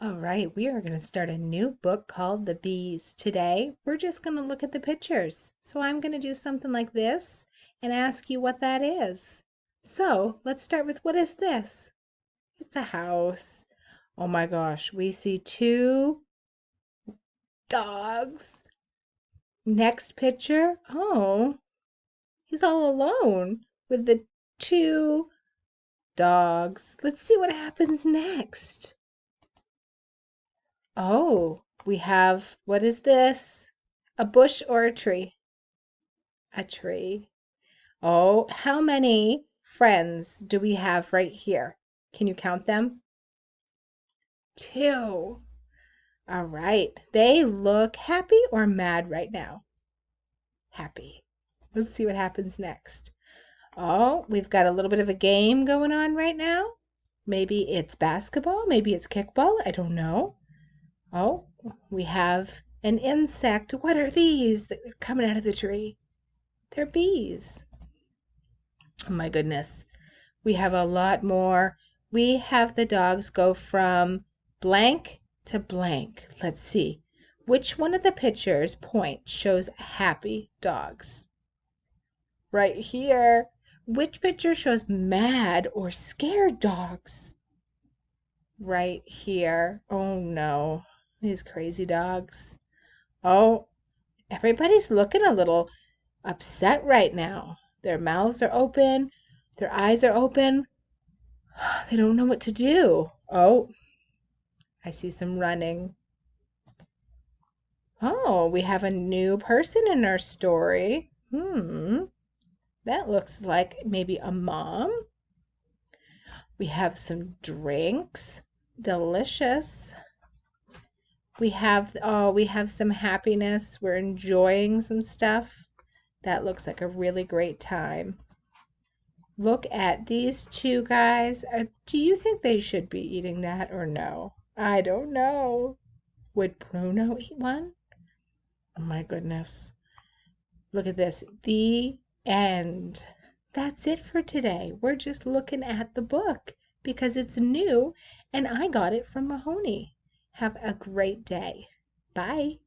All right, we are going to start a new book called The Bees. Today, we're just going to look at the pictures. So I'm going to do something like this and ask you what that is. So let's start with what is this? It's a house. Oh my gosh, we see two dogs. Next picture, oh, he's all alone with the two dogs. Let's see what happens next. Oh, we have, what is this? A bush or a tree? A tree. Oh, how many friends do we have right here? Can you count them? Two. All right. They look happy or mad right now? Happy. Let's see what happens next. Oh, we've got a little bit of a game going on right now. Maybe it's basketball, maybe it's kickball, I don't know. Oh, we have an insect. What are these that are coming out of the tree? They're bees. Oh my goodness. We have a lot more. We have the dogs go from blank to blank. Let's see. Which one of the pictures point shows happy dogs? Right here. Which picture shows mad or scared dogs? Right here. Oh no. These crazy dogs. Oh, everybody's looking a little upset right now. Their mouths are open, their eyes are open. They don't know what to do. Oh, I see some running. Oh, we have a new person in our story. That looks like maybe a mom. We have some drinks. Delicious. We have some happiness. We're enjoying some stuff. That looks like a really great time. Look at these two guys. Do you think they should be eating that or no? I don't know. Would Bruno eat one? Oh my goodness. Look at this. The end. That's it for today. We're just looking at the book because it's new and I got it from Mahoney. Have a great day. Bye.